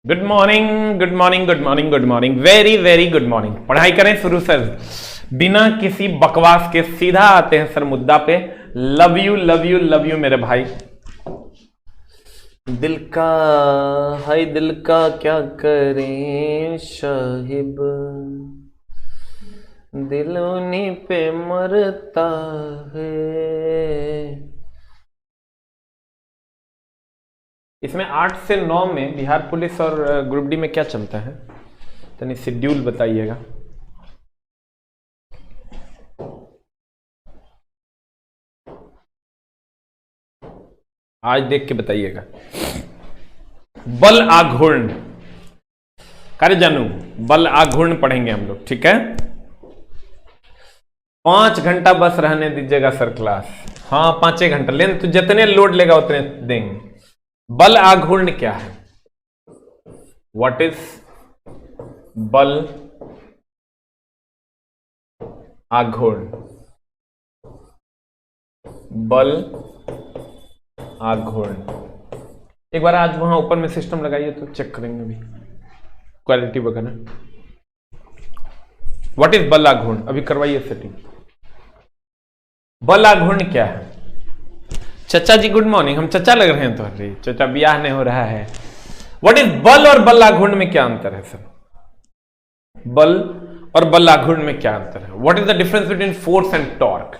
Good morning good morning good morning good morning, very very good morning. पढ़ाई करें शुरू sir, बिना किसी बकवास के सीधा आते हैं सर मुद्दा पे। Love you love you love you मेरे भाई। दिल का हाय दिल का क्या करें साहिब, दिल उन्हीं पे मरता है। इसमें 8 से 9 में बिहार पुलिस और ग्रुप डी में क्या चलता है, तनी शेड्यूल बताइएगा। आज देख के बताइएगा। बल आघूर्ण, कार्य जानू बल आघूर्ण पढ़ेंगे हम लोग, ठीक है। 5 घंटा बस रहने दीजिएगा सर क्लास। हाँ 5 घंटा लेन, तो जितने लोड लेगा उतने देंगे। बल आघूर्ण क्या है? व्हाट इज बल आघूर्ण? बल आघूर्ण एक बार आज वहां ऊपर में सिस्टम लगाइए तो चेक करेंगे अभी क्वालिटी वगैरह। व्हाट इज बल आघूर्ण? अभी करवाइए सेटिंग। बल आघूर्ण क्या है? चचा जी गुड मॉर्निंग। हम चचा लग रहे हैं तो अरे चचा ब्याह नहीं हो रहा है। व्हाट इज बल और बल आघूर्ण में क्या अंतर है सर? बल और बल आघूर्ण में क्या अंतर है? What is the difference between force and torque?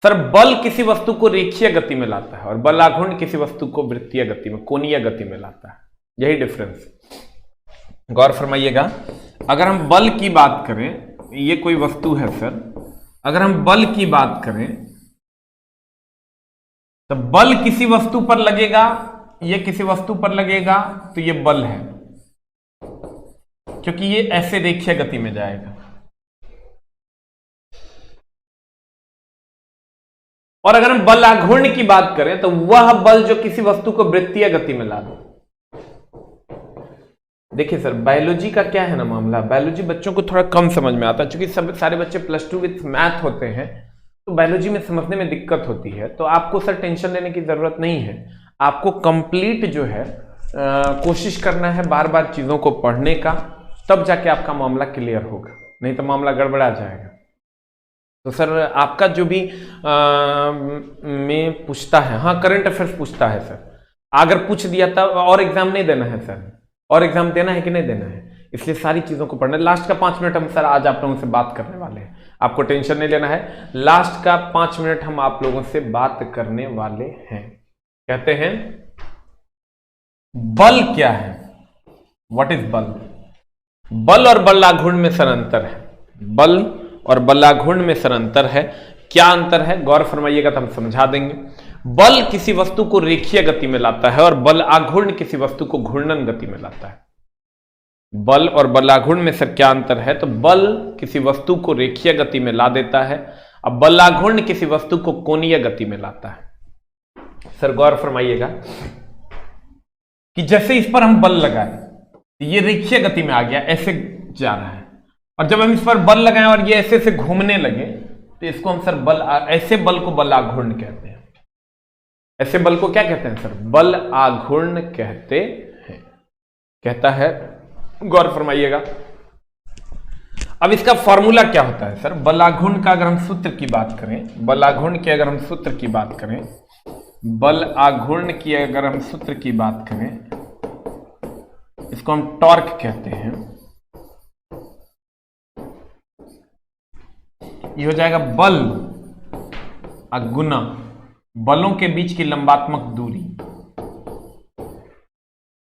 Sir बल किसी वस्तु को रेखीय गति में लाता है और बल आघूर्ण किसी वस्तु को वृत्तीय गति में, कोणीय गति में लाता है। यही डिफरेंस, गौर फरमाइएगा। अगर हम बल की बात करें, ये कोई वस्तु है सर, अगर हम बल की बात करें तो बल किसी वस्तु पर लगेगा, ये किसी वस्तु पर लगेगा तो ये बल है, क्योंकि ये ऐसे रेखीय गति में जाएगा। और अगर हम बल आघूर्ण की बात करें तो वह बल जो किसी वस्तु को वृत्तीय गति में ला दे। देखिए सर बायोलॉजी का क्या है ना मामला, बायोलॉजी बच्चों को थोड़ा कम समझ में आता है, क्योंकि सब सारे बच्चे +2 विथ मैथ होते हैं तो बायोलॉजी में समझने में दिक्कत होती है। तो आपको सर टेंशन लेने की जरूरत नहीं है। आपको कंप्लीट जो है कोशिश करना है बार बार चीजों को पढ़ने का, तब जाके आपका मामला क्लियर होगा, नहीं तो मामला गड़बड़ा जाएगा। तो सर आपका जो भी में पूछता है, हाँ करंट अफेयर्स पूछता है सर, अगर पूछ दिया था और एग्जाम नहीं देना है सर, और एग्जाम देना है कि नहीं देना है, इसलिए सारी चीजों को पढ़ना है। लास्ट का 5 मिनट हम सर आज आप लोगों से बात करने वाले हैं, आपको टेंशन नहीं लेना है। लास्ट का 5 मिनट हम आप लोगों से बात करने वाले हैं। कहते हैं बल क्या है? व्हाट इज बल? बल और बल आघूर्ण में सर अंतर है। बल और बल आघूर्ण में सर अंतर है। क्या अंतर है गौर फरमाइएगा तो हम समझा देंगे। बल किसी वस्तु को रेखीय गति में लाता है और बल आघूर्ण किसी वस्तु को घूर्णन गति में लाता है। बल और बल आघूर्ण में सर क्या अंतर है? तो बल किसी वस्तु को रेखीय गति में ला देता है, अब बल आघूर्ण किसी वस्तु को कोणीय गति में लाता है। सर गौर फरमाइएगा कि जैसे इस पर हम बल लगाए, ये रेखीय गति में आ गया, ऐसे जा रहा है, और जब हम इस पर बल लगाएं और ये ऐसे से घूमने लगे तो इसको हम सर ऐसे बल को बल आघूर्ण कहते हैं। ऐसे बल को क्या कहते हैं सर? बल आघूर्ण कहते हैं, कहता है। गौर फरमाइएगा। अब इसका फॉर्मूला क्या होता है सर? बल आघूर्ण का अगर हम सूत्र की बात करें, बल आघूर्ण की अगर हम सूत्र की बात करें, बल आघूर्ण की अगर हम सूत्र की बात करें, इसको हम टॉर्क कहते हैं। ये हो जाएगा बल गुना बलों के बीच की लंबात्मक दूरी,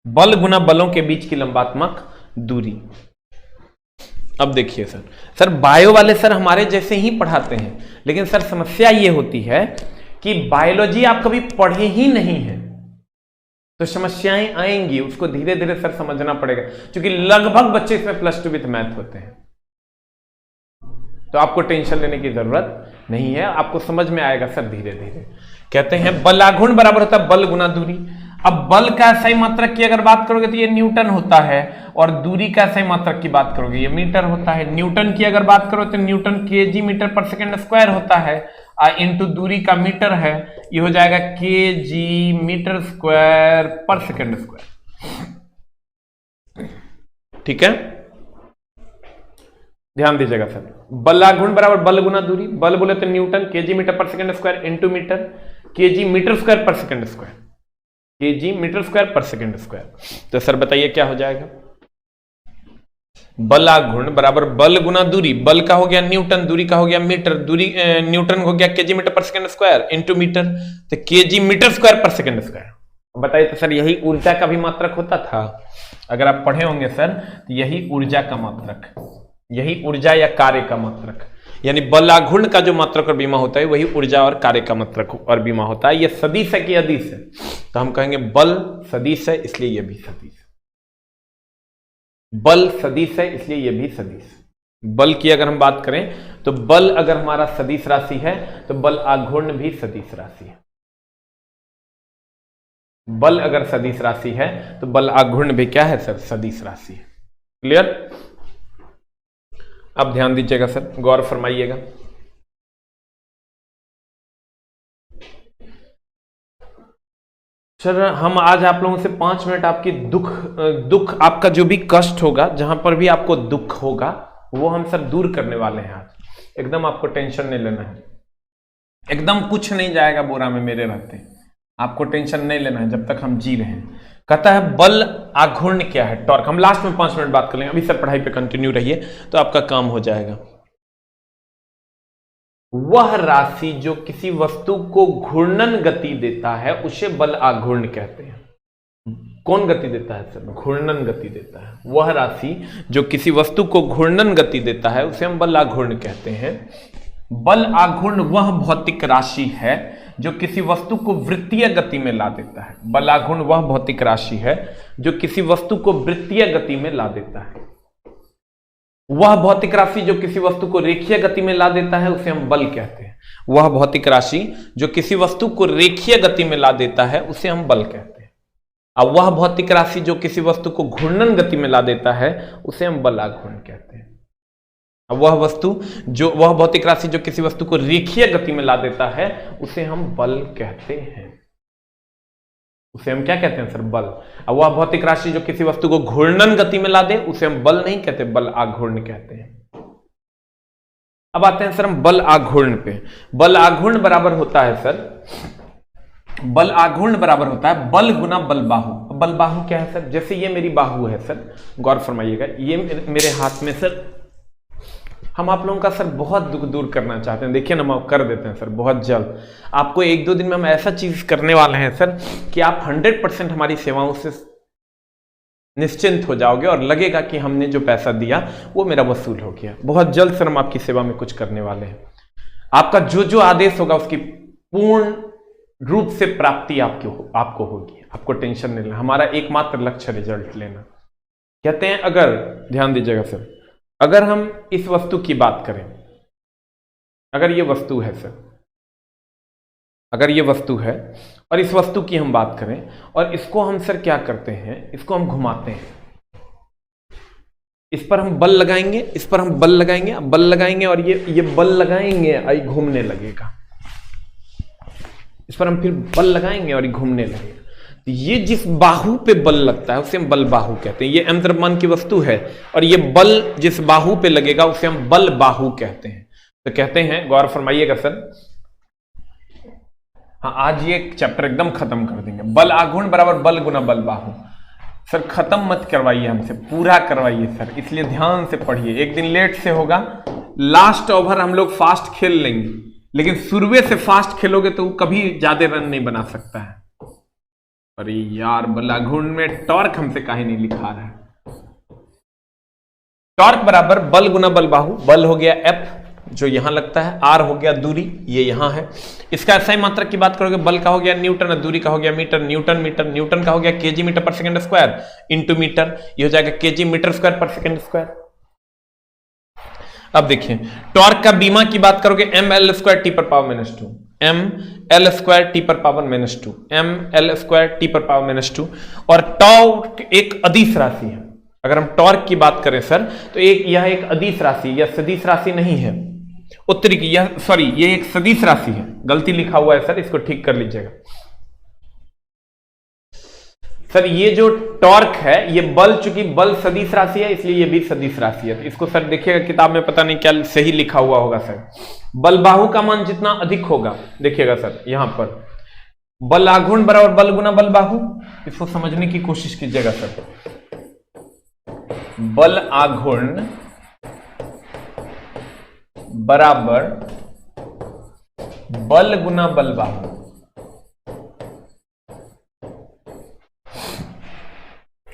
बल गुना बलों के बीच की लंबात्मक दूरी। अब देखिए सर बायो वाले सर हमारे जैसे ही पढ़ाते हैं, लेकिन सर समस्या ये होती है कि बायोलॉजी आप कभी पढ़े ही नहीं है तो समस्याएं आएंगी, उसको धीरे धीरे सर समझना पड़ेगा, क्योंकि लगभग बच्चे इसमें +2 विथ मैथ होते हैं। तो आपको टेंशन लेने की जरूरत नहीं है, आपको समझ में आएगा सर धीरे धीरे। कहते हैं बल आघूर्ण बराबर होता है बल गुना दूरी। अब बल का सही मात्रक की अगर बात करोगे तो ये न्यूटन होता है, और दूरी का सही मात्रक की बात करोगे ये मीटर होता है। न्यूटन की अगर बात करो तो Newton kg metre per second square होता है, इंटू दूरी का मीटर है, ये हो जाएगा kg metre square per second square. ठीक है, ध्यान दीजिएगा सर। बल आघूर्ण बराबर बल गुना दूरी, बल बोले तो newton, KG metre per second square into metre, KG metre square per second square, KG metre square per second square. तो सर बताइए क्या हो जाएगा, बल आघूर्ण बराबर बल गुना दूरी, बल का हो गया न्यूटन, दूरी का हो गया मीटर, दूरी न्यूटन हो गया KG metre per second square into metre, तो KG metre square per second square. बताइए तो सर यही ऊर्जा का भी मात्रक होता था, अगर आप पढ़े होंगे सर तो यही ऊर्जा का मात्रक, यही ऊर्जा या कार्य का मात्रक, यानी बल आघूर्ण का जो मात्रक और बीमा होता है वही ऊर्जा और कार्य का मात्रक और बीमा होता है। ये सदिश है कि अदिश है, तो हम कहेंगे बल सदिश है इसलिए ये भी सदिश, बल सदिश है इसलिए ये भी सदिश। बल की अगर हम बात करें तो बल अगर हमारा सदिश राशि है तो बल आघूर्ण भी सदिश राशि है, बल अगर सदिश राशि है तो बल आघूर्ण भी क्या है सर, सदिश राशि है। क्लियर, अब ध्यान दीजिएगा सर, गौर फरमाइएगा। सर हम आज आप लोगों से 5 मिनट आपकी दुख आपका जो भी कष्ट होगा, जहां पर भी आपको दुख होगा वो हम सर दूर करने वाले हैं आज। एकदम आपको टेंशन नहीं लेना है, एकदम कुछ नहीं जाएगा बोरा में मेरे रहते, आपको टेंशन नहीं लेना है जब तक हम जी रहे हैं। कहता है बल आघूर्ण क्या है, टॉर्क। हम लास्ट में 5 मिनट बात कर लेंगे, अभी सर पढ़ाई पे कंटिन्यू रहिए तो आपका काम हो जाएगा। वह राशि जो किसी वस्तु को घूर्णन गति देता है उसे बल आघूर्ण कहते हैं। कौन गति देता है सर, घूर्णन गति देता है। वह राशि जो किसी वस्तु को घूर्णन गति देता है उसे हम बल आघूर्ण कहते हैं। बल आघूर्ण वह भौतिक राशि है जो किसी वस्तु को वृत्तीय गति में ला देता है। बल आघूर्ण वह भौतिक राशि है जो किसी वस्तु को वृत्तीय गति में ला देता है। वह भौतिक राशि जो किसी वस्तु को रेखीय गति में ला देता है उसे हम बल कहते हैं। वह भौतिक राशि जो किसी वस्तु को रेखीय गति में ला देता है उसे हम बल कहते हैं। अब वह भौतिक राशि जो किसी वस्तु को घूर्णन गति में ला देता है उसे हम बल आघूर्ण कहते हैं। अब वह भौतिक राशि जो किसी वस्तु को रेखीय गति में ला देता है उसे हम बल कहते हैं। उसे हम क्या कहते हैं सर, बल। अब वह भौतिक राशि जो किसी वस्तु को घूर्णन गति में ला दे उसे हम बल नहीं कहते, बल आघूर्ण कहते हैं। अब आते हैं सर हम बल आघूर्ण पे। बल आघूर्ण बराबर होता है सर, बल आघूर्ण बराबर होता है बल गुना बल बाहु। बल बाहु क्या है सर, जैसे ये मेरी बाहु है सर, गौर फरमाइएगा, ये मेरे हाथ में सर, हम आप लोगों का सर बहुत दुख दूर करना चाहते हैं। देखिए ना, हम कर देते हैं सर बहुत जल्द। आपको 1-2 दिन में हम ऐसा चीज करने वाले हैं सर कि आप 100% हमारी सेवाओं से निश्चिंत हो जाओगे और लगेगा कि हमने जो पैसा दिया वो मेरा वसूल हो गया। बहुत जल्द सर हम आपकी सेवा में कुछ करने वाले हैं। आपका जो जो आदेश होगा उसकी पूर्ण रूप से प्राप्ति आपको होगी। आपको टेंशन नहीं लेना, हमारा एकमात्र लक्ष्य रिजल्ट लेना। कहते हैं, अगर ध्यान दीजिएगा सर, अगर हम इस वस्तु की बात करें, अगर ये वस्तु है सर, अगर ये वस्तु है और इस वस्तु की हम बात करें और इसको हम सर क्या करते हैं, इसको हम घुमाते हैं, इस पर हम बल लगाएंगे, इस पर हम बल लगाएंगे, बल लगाएंगे और ये बल लगाएंगे और ये घूमने लगेगा। इस पर हम फिर बल लगाएंगे और ये घूमने लगेगा। ये जिस बाहु पे बल लगता है उसे हम बल बाहु कहते हैं। ये m द्रव्यमान की वस्तु है और ये बल जिस बाहु पे लगेगा उसे हम बल बाहु कहते हैं। तो कहते हैं, गौर फरमाइएगा सर, हाँ आज ये चैप्टर एकदम खत्म कर देंगे। बल आघूर्ण बराबर बल गुना बल बाहु। सर खत्म मत करवाइए हमसे, पूरा करवाइए सर, इसलिए ध्यान से पढ़िए। एक दिन लेट से होगा, लास्ट ओवर हम लोग फास्ट खेल लेंगे, लेकिन शुरुए से फास्ट खेलोगे तो कभी ज्यादा रन नहीं बना सकता है। अरे यार, बल आघूर्ण में टॉर्क हमसे काहे नहीं लिखा रहा है। टॉर्क बराबर बल गुना बल बाहु। बल हो गया F जो यहां लगता है, R हो गया दूरी, ये यहां है। इसका सही मात्रक की बात करोगे, बल का हो गया न्यूटन, दूरी का हो गया मीटर, न्यूटन मीटर, न्यूटन का हो गया KG metre per second square into metre, ये हो जाएगा KG metre square per second square. अब देखिए, टॉर्क का बीमा की बात करोगे, ml स्क्वायर टी पर पावर -2, ml स्क्वायर टी पर पावर -2, ml स्क्वायर टी पर पावर -2। और टॉर्क एक अदिश राशि है। अगर हम टॉर्क की बात करें सर तो यह एक अदिश राशि, यह सदिश राशि नहीं है उत्तरी की, ये एक सदिश राशि है। गलती लिखा हुआ है सर, इसको ठीक कर लीजिएगा सर ये जो टॉर्क है, ये बल, चूंकि बल सदिश राशि है इसलिए ये भी सदिश राशि है। तो इसको सर देखिएगा किताब में, पता नहीं क्या सही लिखा हुआ होगा सर। बल बाहु का मान जितना अधिक होगा, देखिएगा सर यहां पर बल आघूर्ण बराबर बल गुना बल बाहु। इसको समझने की कोशिश कीजिएगा सर। बल आघूर्ण बराबर बल गुना बल बाहु।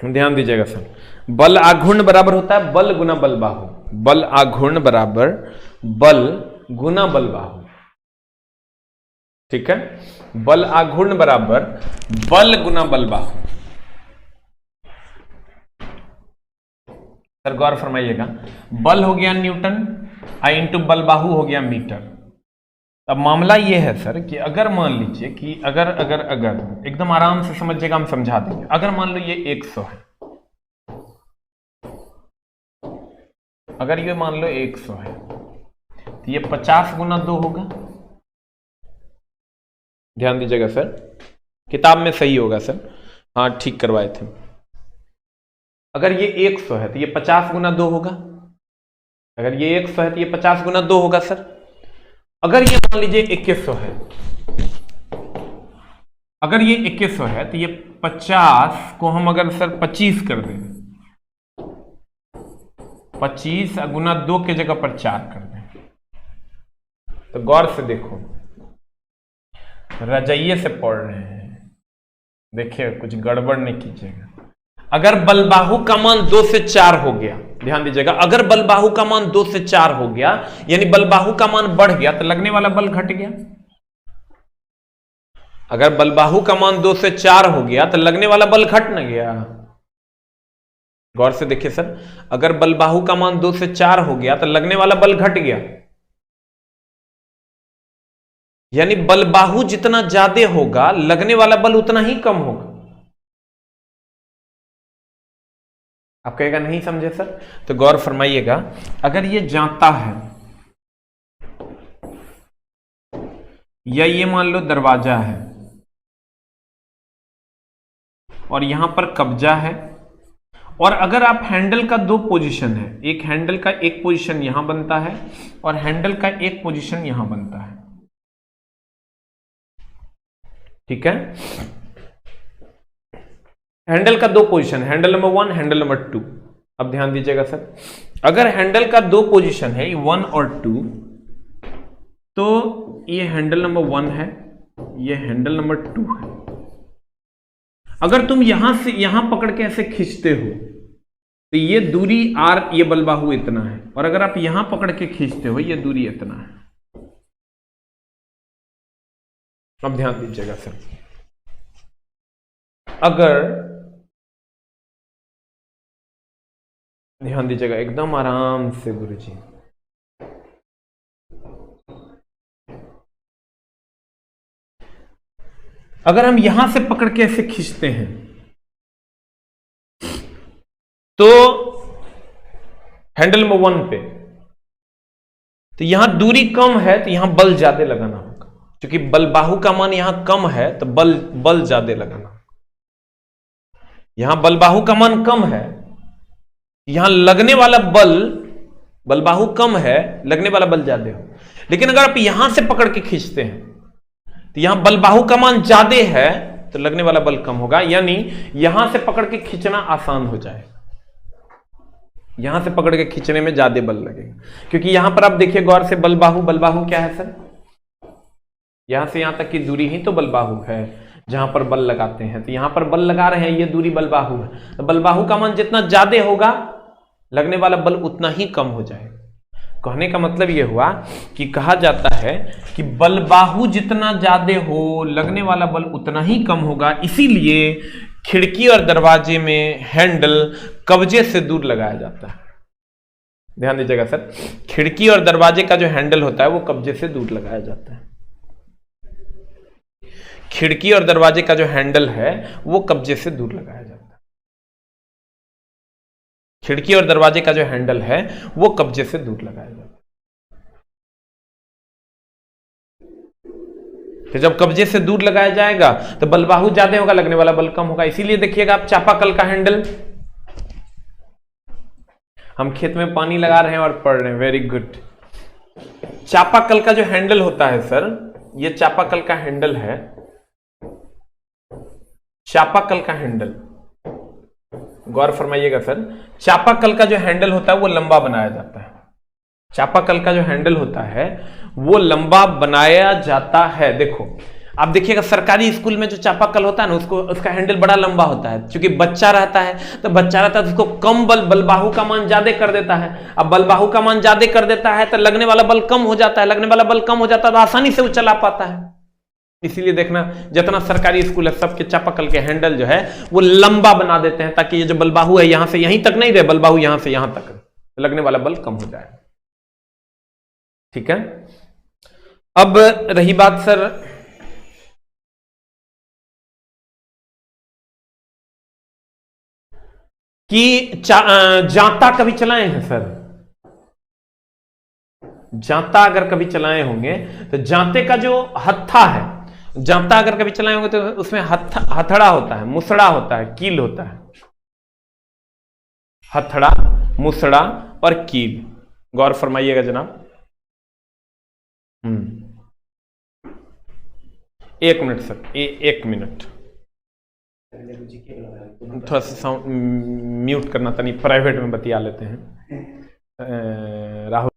ध्यान दीजिएगा सर, बल आघूर्ण बराबर होता है बल गुना बल बाहु। बल आघूर्ण बराबर बल गुना बल बाहु, ठीक है। बल आघूर्ण बराबर बल गुना बल बाहु। सर गौर फरमाइएगा, बल हो गया न्यूटन, आई इंटू बल बाहु हो गया मीटर। अब मामला यह है सर कि अगर मान लीजिए कि अगर अगर अगर एकदम आराम से समझिएगा, हम समझा देंगे। अगर मान लो ये 100 है, अगर ये मान लो 100 है तो ये 50 गुना 2 होगा। ध्यान दीजिएगा सर, किताब में सही होगा सर, हाँ ठीक करवाए थे। अगर ये 100 है तो ये 50 गुना 2 होगा। अगर ये 100 है तो ये 50 गुना 2 होगा सर। अगर ये मान लीजिए 2100 है, अगर ये 2100 है तो ये 50 को हम अगर सर 25 कर दें, 25 गुना 2 के जगह पर 4 कर दें, तो गौर से देखो, रजाइये से पढ़ रहे हैं, देखिए कुछ गड़बड़ नहीं कीजिएगा। अगर बल बाहु का मान 2 से 4 हो गया, ध्यान दीजिएगा, अगर बल बाहु का मान 2 से 4 हो गया, यानी बल बाहु का मान बढ़ गया तो लगने वाला बल घट गया। अगर बल बाहु का मान 2 से 4 हो गया तो लगने वाला बल घट न गया। गौर से देखिए सर, अगर बल बाहु का मान 2 से 4 हो गया तो लगने वाला बल घट गया, यानी बल बाहु जितना ज्यादा होगा लगने वाला बल उतना ही कम होगा। आप कहेगा नहीं समझे सर, तो गौर फरमाइएगा, अगर ये जाता है या ये मान लो दरवाजा है और यहां पर कब्जा है, और अगर आप हैंडल का 2 पोजीशन है, एक हैंडल का एक पोजीशन यहां बनता है और हैंडल का एक पोजीशन यहां बनता है, ठीक है। हैंडल का 2 position, handle number 1, handle number 2। अब ध्यान दीजिएगा सर, अगर हैंडल का 2 पोजीशन है 1 और 2, तो ये हैंडल नंबर 1 है, ये हैंडल नंबर 2 है। अगर तुम यहां से यहां पकड़ के ऐसे खींचते हो तो ये दूरी r, ये बल बाहु इतना है, और अगर आप यहां पकड़ के खींचते हो ये दूरी इतना है। अब ध्यान दीजिएगा सर, अगर ध्यान दीजिएगा एकदम आराम से गुरुजी, अगर हम यहां से पकड़ के ऐसे खींचते हैं तो हैंडल नंबर 1 पे, तो यहां दूरी कम है तो यहां बल ज्यादा लगाना होगा, क्योंकि बल बाहु का मान यहां कम है तो बल ज्यादा लगाना होगा। यहां बल बाहु का मान कम है, यहां लगने वाला बल बाहु कम है, लगने वाला बल ज्यादा हो। लेकिन अगर आप यहां से पकड़ के खींचते हैं तो यहां बल बाहु का मान ज्यादा है तो लगने वाला बल कम होगा, यानी यहां से पकड़ के खींचना आसान हो जाएगा। यहां से पकड़ के खींचने में ज्यादा बल लगेगा, क्योंकि यहां पर आप देखिए गौर से, बल बाहु क्या है सर, यहां से यहां तक की दूरी ही तो बल बाहु है जहां पर बल लगाते हैं। तो यहां पर बल लगा रहे हैं, ये दूरी बल बाहु है, तो बल बाहु का मान जितना ज्यादा होगा लगने वाला बल उतना ही कम हो जाएगा। कहने का मतलब यह हुआ कि कहा जाता है कि बल बाहु जितना ज्यादा हो लगने वाला बल उतना ही कम होगा, इसीलिए खिड़की और दरवाजे में हैंडल कब्जे से दूर लगाया जाता है। ध्यान दीजिएगा सर, खिड़की और दरवाजे का जो हैंडल होता है वो कब्जे से दूर लगाया जाता है। खिड़की और दरवाजे का जो हैंडल है वो कब्जे से दूर लगाया जाता है। खिड़की और दरवाजे का जो हैंडल है वो कब्जे से दूर लगाया जाता है। तो जब कब्जे से दूर लगाया जाएगा तो बलबाहु ज्यादा होगा, लगने वाला बल कम होगा। इसीलिए देखिएगा आप चापाकल का हैंडल, हम खेत में पानी लगा रहे हैं और पढ़ रहे हैं, वेरी गुड। चापाकल का जो हैंडल होता है सर, ये चापाकल का हैंडल है, चापाकल का हैंडल, गौर फरमाइएगा सर, चापाकल का जो हैंडल होता है वो लंबा बनाया जाता है। चापाकल का जो हैंडल होता है वो लंबा बनाया जाता है। देखो आप देखिएगा सरकारी स्कूल में जो चापाकल होता है ना, उसका हैंडल बड़ा लंबा होता है, क्योंकि बच्चा रहता है तो उसको कम बलबाहु का मान ज्यादा कर देता है। अब बलबाहु का मान ज्यादा कर देता है तो लगने वाला बल कम हो जाता है, लगने वाला बल कम हो जाता है तो आसानी से वो चला पाता है। इसीलिए देखना जितना सरकारी स्कूल है सबके चापाकल के हैंडल जो है वो लंबा बना देते हैं, ताकि ये जो बलबाहु है यहां से यहीं तक नहीं रहे, बलबाहु यहां से यहां तक, तो लगने वाला बल कम हो जाए। ठीक है। अब रही बात सर कि जांता कभी चलाए हैं सर? जांता अगर कभी चलाए होंगे तो जांते का जो हत्था है, जांता अगर कभी चलाए होंगे तो उसमें हथड़ा होता है, मुसड़ा होता है, कील होता है। हथड़ा, मुसड़ा और कील, गौर फरमाइएगा जनाब। एक मिनट सर, एक मिनट, थोड़ा सा साउंड म्यूट करना, तनी प्राइवेट में बतिया लेते हैं। Rahul,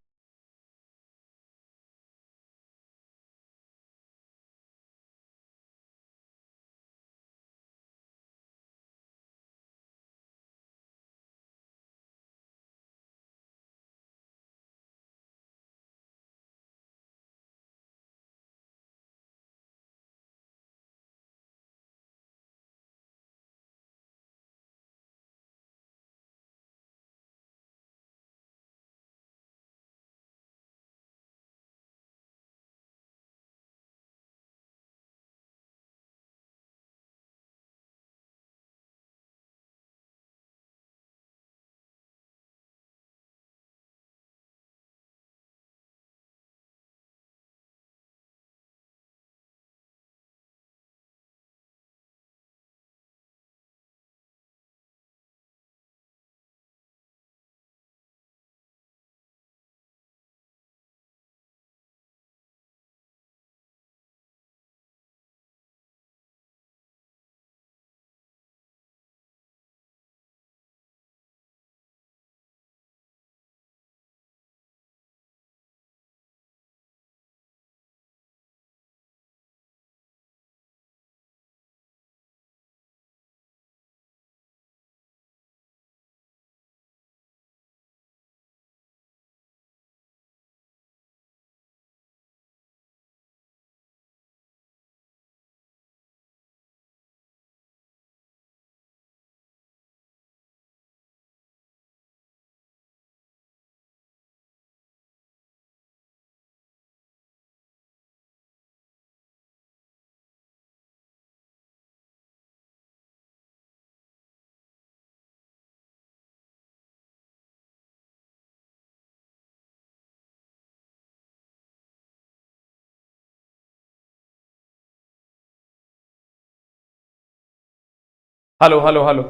hello hello hello,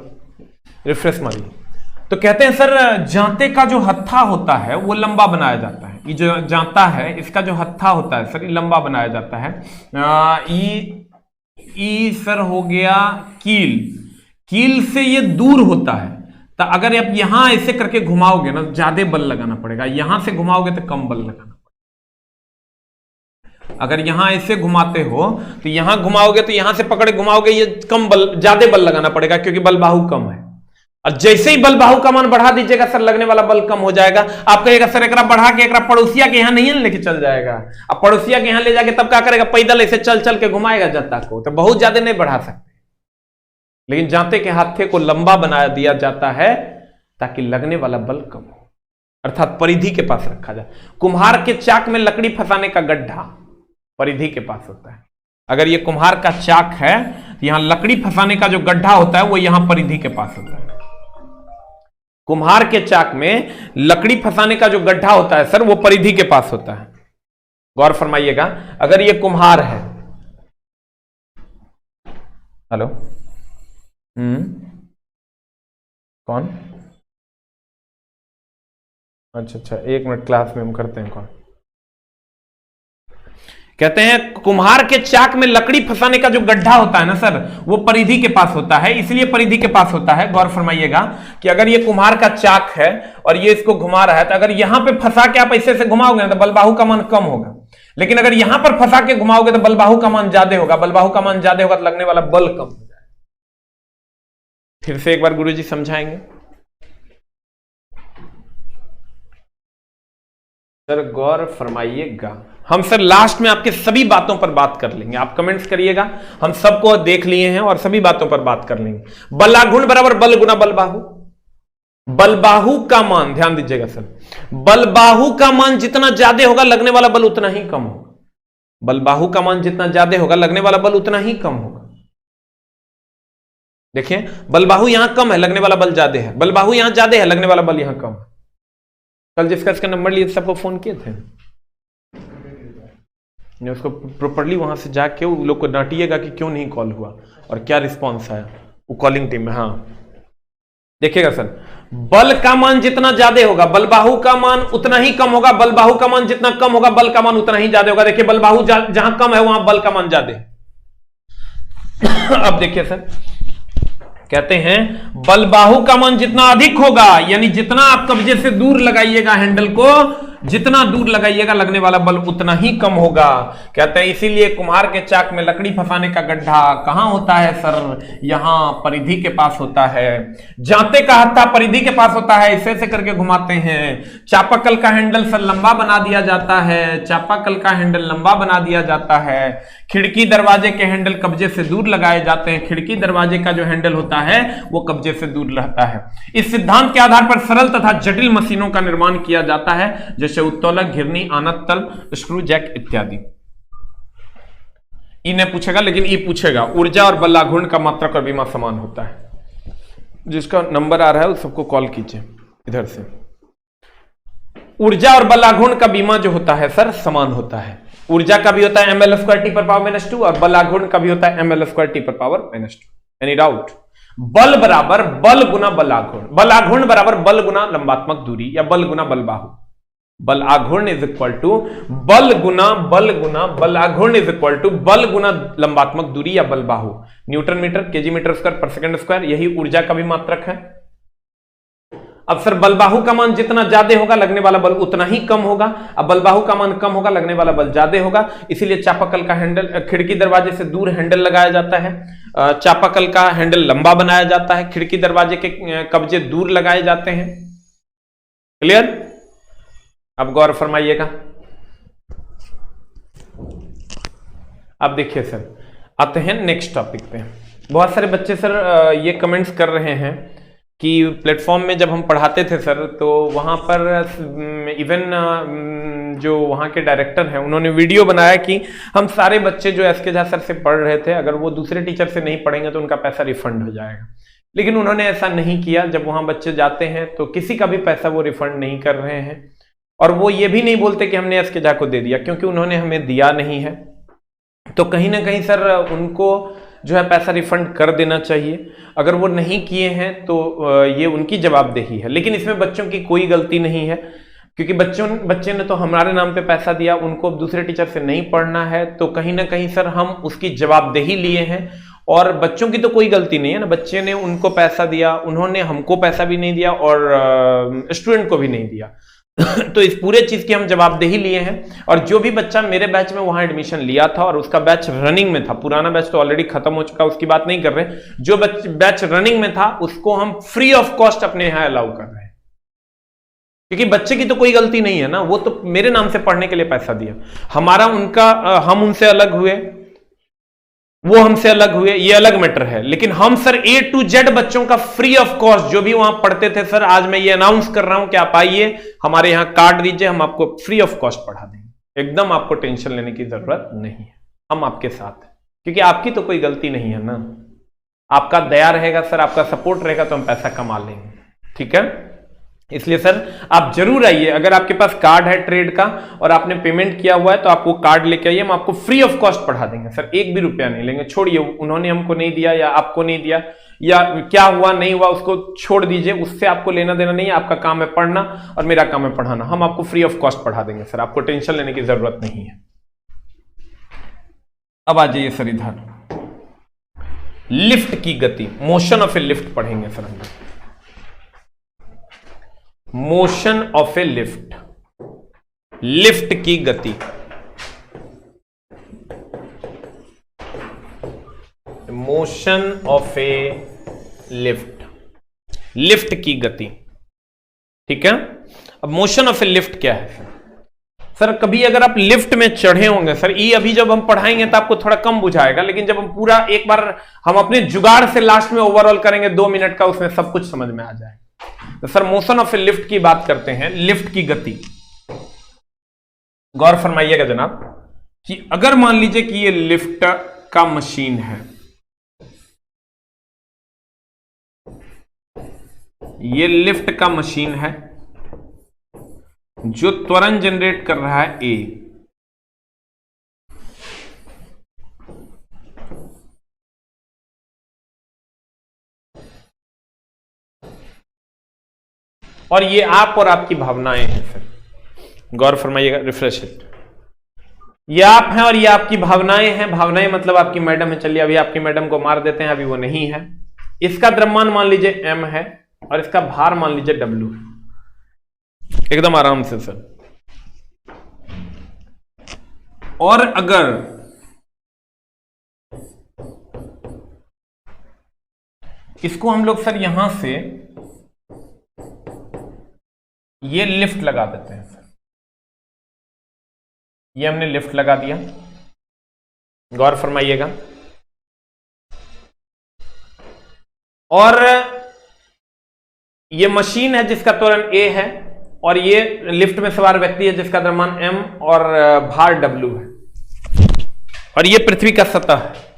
refresh मारिए। तो कहते हैं सर जांते का जो हत्था होता है वो लंबा बनाया जाता है। ये जो जांता है इसका जो हत्था होता है सर ये लंबा बनाया जाता है। ई सर हो गया कील, कील से ये दूर होता है। तो अगर आप यहां ऐसे करके घुमाओगे ना, ज्यादा बल लगाना पड़ेगा, यहां से घुमाओगे तो कम बल लगाना। अगर यहां ऐसे घुमाते हो तो यहां घुमाओगे तो यहां से पकड़े घुमाओगे, ये कम बल, ज्यादा बल लगाना पड़ेगा क्योंकि बलबाहु कम है। और जैसे ही बलबाहु का मान बढ़ा दीजिएगा सर लगने वाला बल कम हो जाएगा। आप कहिएगा सर एकरा बढ़ा के एकरा पड़ोसिया के यहां नहीं लेके चल जाएगा। अब पड़ोसिया के यहां ले जाके तब क्या करेगा, पैदल ऐसे चल चल के घुमाएगा जाता को, तो बहुत ज्यादा नहीं बढ़ा सकते। लेकिन जांते के हाथे को लंबा बना दिया जाता है ताकि लगने वाला बल कम हो, अर्थात परिधि के पास रखा जाए। कुम्हार के चाक में लकड़ी फंसाने का गड्ढा परिधि के पास होता है। अगर ये कुम्हार का चाक है तो यहां लकड़ी फंसाने का जो गड्ढा होता है वो यहां परिधि के पास होता है। कुम्हार के चाक में लकड़ी फंसाने का जो गड्ढा होता है सर वो परिधि के पास होता है। गौर फरमाइएगा, अगर ये कुम्हार है, हेलो। कौन? अच्छा, 1 मिनट, क्लास में हम करते हैं कौन। कहते हैं कुम्हार के चाक में लकड़ी फंसाने का जो गड्ढा होता है ना सर, वो परिधि के पास होता है, इसलिए परिधि के पास होता है। गौर फरमाइएगा कि अगर ये कुम्हार का चाक है और ये इसको घुमा रहा है, तो अगर यहां पे फंसा के आप ऐसे से घुमाओगे ना तो बलबाहु का मान कम होगा, लेकिन अगर यहां पर फंसा के घुमाओगे तो बलबाहु का मान ज्यादा होगा। बलबाहु का मान ज्यादा होगा तो लगने वाला बल कम हो जाएगा। फिर से एक बार गुरुजी समझाएंगे सर, गौर फरमाइएगा। हम सर लास्ट में आपके सभी बातों पर बात कर लेंगे, आप कमेंट्स करिएगा, हम सबको देख लिए हैं और सभी बातों पर बात कर लेंगे। बलाघुण बराबर बल गुना बलबाहु। बलबाहु का मान, ध्यान दीजिएगा सर, बलबाहु का मान जितना ज्यादा होगा लगने वाला बल उतना ही कम होगा। बलबाहु का मान जितना ज्यादा होगा लगने वाला बल उतना ही कम होगा। देखिए बलबाहु यहां कम है, लगने वाला बल ज्यादा है, बलबाहु यहां ज्यादा है, लगने वाला बल यहां कम है। कल जिसका इसका नंबर लिए सबको फोन किए थे, उसको प्रॉपर्ली वहां से जाके वो लोग को डांटिएगा कि क्यों नहीं कॉल हुआ और क्या रिस्पॉन्स आया वो कॉलिंग टीम में। हाँ देखिएगा सर, बल का मान जितना ज्यादा होगा बलबाहु का मान उतना ही कम होगा, बलबाहु का मान जितना कम होगा बल का मान उतना ही ज्यादा होगा। देखिए बलबाहु जहां कम है वहां बल का मान ज्यादा है। अब देखिए सर, कहते हैं बलबाहु का मान जितना अधिक होगा, यानी जितना आप कब्जे से दूर लगाइएगा हैंडल को, जितना दूर लगाइएगा लगने वाला बल उतना ही कम होगा। कहते हैं इसीलिए कुम्हार के चाक में लकड़ी फंसाने का गड्ढा कहां होता है सर, यहां परिधि के पास होता है। जाते का हत्था परिधि के पास होता है, इसे ऐसे करके घुमाते हैं। चापाकल का हैंडल सर लंबा बना दिया जाता है, चापाकल का हैंडल लंबा बना दिया जाता है। खिड़की दरवाजे के हैंडल कब्जे से दूर लगाए जाते हैं, खिड़की दरवाजे का जो हैंडल होता है वो कब्जे से दूर रहता है। इस सिद्धांत के आधार पर सरल तथा जटिल मशीनों का निर्माण किया जाता है, जैसे उत्तोलक, घिरनी, आनत तल, स्क्रू, जैक इत्यादि। इन्हें पूछेगा, लेकिन ये पूछेगा ऊर्जा और बलाघूर्ण का मात्रक और विमा समान होता है। जिसका नंबर आ रहा है उस सबको कॉल कीजिए इधर से। ऊर्जा और बलाघूर्ण का बीमा जो होता है सर समान होता है। ऊर्जा का भी होता है ml² T पर पावर -2 और बलाघूर्ण का भी होता है ml² T पर पावर -2। Any doubt? बल बराबर बल गुना बलाघूर्ण, बलाघूर्ण बराबर बल गुना लंबात्मक दूरी या बल गुना बलबाहु। बल आघूर्ण इज इक्वल टू बल गुना बलाघूर्ण इज इक्वल टू बल गुना लंबात्मक दूरी या बलबाहु। Newton metre, KG metre square per second square, यही ऊर्जा का भी मात्रक है। अब सर बलबाहु का मान जितना ज्यादा होगा लगने वाला बल उतना ही कम होगा। अब बलबाहु का मान कम होगा लगने वाला बल ज्यादा होगा, इसीलिए चापाकल का हैंडल खिड़की दरवाजे से दूर हैंडल लगाया जाता है। चापाकल का हैंडल लंबा बनाया जाता है, खिड़की दरवाजे के कब्जे दूर लगाए जाते हैं। क्लियर? अब गौर फरमाइएगा। अब देखिए सर, आते हैं नेक्स्ट टॉपिक पे। बहुत सारे बच्चे सर ये कमेंट्स कर रहे हैं कि प्लेटफॉर्म में जब हम पढ़ाते थे सर तो वहाँ पर इवन जो वहाँ के डायरेक्टर हैं उन्होंने वीडियो बनाया कि हम सारे बच्चे जो एसके झा सर से पढ़ रहे थे अगर वो दूसरे टीचर से नहीं पढ़ेंगे तो उनका पैसा रिफंड हो जाएगा, लेकिन उन्होंने ऐसा नहीं किया। जब वहाँ बच्चे जाते हैं तो किसी का भी पैसा वो रिफंड नहीं कर रहे हैं और वो ये भी नहीं बोलते कि हमने एसके झा को दे दिया, क्योंकि उन्होंने हमें दिया नहीं है। तो कहीं ना कहीं सर उनको जो है पैसा रिफंड कर देना चाहिए। अगर वो नहीं किए हैं तो ये उनकी जवाबदेही है, लेकिन इसमें बच्चों की कोई गलती नहीं है, क्योंकि बच्चे ने तो हमारे नाम पे पैसा दिया, उनको दूसरे टीचर से नहीं पढ़ना है, तो कहीं ना कहीं सर हम उसकी जवाबदेही लिए हैं। और बच्चों की तो कोई गलती नहीं है ना, बच्चे ने उनको पैसा दिया, उन्होंने हमको पैसा भी नहीं दिया और स्टूडेंट को भी नहीं दिया। तो इस पूरे चीज की हम जवाबदेही लिए हैं। और जो भी बच्चा मेरे बैच में वहां एडमिशन लिया था और उसका बैच रनिंग में था, पुराना बैच तो ऑलरेडी खत्म हो चुका, उसकी बात नहीं कर रहे, जो बैच रनिंग में था उसको हम फ्री ऑफ कॉस्ट अपने यहां अलाउ कर रहे हैं, क्योंकि बच्चे की तो कोई गलती नहीं है ना, वो तो मेरे नाम से पढ़ने के लिए पैसा दिया। हमारा उनका हम उनसे अलग हुए, वो हमसे अलग हुए, ये अलग मैटर है, लेकिन हम सर A to Z बच्चों का फ्री ऑफ कॉस्ट जो भी वहां पढ़ते थे सर, आज मैं ये अनाउंस कर रहा हूं कि आप आइए हमारे यहां कार्ड दीजिए, हम आपको फ्री ऑफ कॉस्ट पढ़ा देंगे। एकदम आपको टेंशन लेने की जरूरत नहीं है, हम आपके साथ हैं, क्योंकि आपकी तो कोई गलती नहीं है ना। आपका दया रहेगा सर, आपका सपोर्ट रहेगा तो हम पैसा कमा लेंगे। ठीक है, इसलिए सर आप जरूर आइए, अगर आपके पास कार्ड है ट्रेड का और आपने पेमेंट किया हुआ है तो आप वो कार्ड लेके आइए, हम आपको फ्री ऑफ कॉस्ट पढ़ा देंगे सर, 1 भी रुपया नहीं लेंगे। छोड़िए उन्होंने हमको नहीं दिया या आपको नहीं दिया या क्या हुआ नहीं हुआ उसको छोड़ दीजिए, उससे आपको लेना देना नहीं है। आपका काम है पढ़ना और मेरा काम है पढ़ाना, हम आपको फ्री ऑफ कॉस्ट पढ़ा देंगे सर, आपको टेंशन लेने की जरूरत नहीं है। अब आ जाइए सर इधर, लिफ्ट की गति, मोशन ऑफ ए लिफ्ट पढ़ेंगे सर हम। Motion of A lift, lift की गति, motion of A lift, lift की गति। ठीक है, अब मोशन ऑफ ए लिफ्ट क्या है सर? कभी अगर आप लिफ्ट में चढ़े होंगे सर, ये अभी जब हम पढ़ाएंगे तो आपको थोड़ा कम बुझाएगा, लेकिन जब हम पूरा एक बार हम अपने जुगाड़ से लास्ट में ओवरऑल करेंगे 2 मिनट का, उसमें सब कुछ समझ में आ जाएगा। तो sir motion of A lift की बात करते हैं, लिफ्ट की गति। गौर फरमाइएगा जनाब कि अगर मान लीजिए कि ये लिफ्ट का मशीन है, ये लिफ्ट का मशीन है जो त्वरण जनरेट कर रहा है ए, और ये आप और आपकी भावनाएं हैं सर। गौर फरमाइएगा, रिफ्रेश इट। ये आप हैं और ये आपकी भावनाएं हैं। भावनाएं मतलब आपकी मैडम है। चलिए अभी आपकी मैडम को मार देते हैं, अभी वो नहीं है। इसका द्रव्यमान मान लीजिए m है और इसका भार मान लीजिए w है। एकदम आराम से सर। और अगर इसको हम लोग सर यहां से ये लिफ्ट लगा देते हैं सर, ये हमने लिफ्ट लगा दिया। गौर फरमाइएगा। और ये मशीन है जिसका त्वरण a है और ये लिफ्ट में सवार व्यक्ति है जिसका द्रव्यमान m और भार w है, और ये पृथ्वी का सतह है।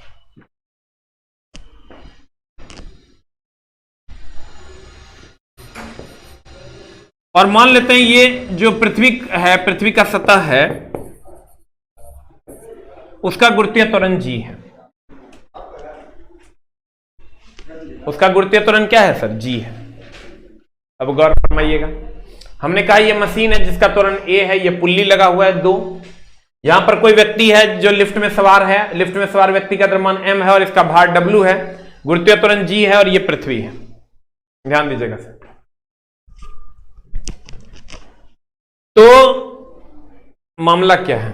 और मान लेते हैं ये जो पृथ्वी है, पृथ्वी का सतह है, उसका गुरुत्वीय त्वरण g है। उसका गुरुत्वीय त्वरण क्या है सर? g है। अब गौर फरमाइएगा, हमने कहा ये मशीन है जिसका त्वरण a है, ये पुल्ली लगा हुआ है 2। यहां पर कोई व्यक्ति है जो लिफ्ट में सवार है, लिफ्ट में सवार व्यक्ति का द्रव्यमान m है और इसका भार w है, गुरुत्वीय त्वरण g है और ये पृथ्वी है। ध्यान दीजिएगा सर। तो मामला क्या है?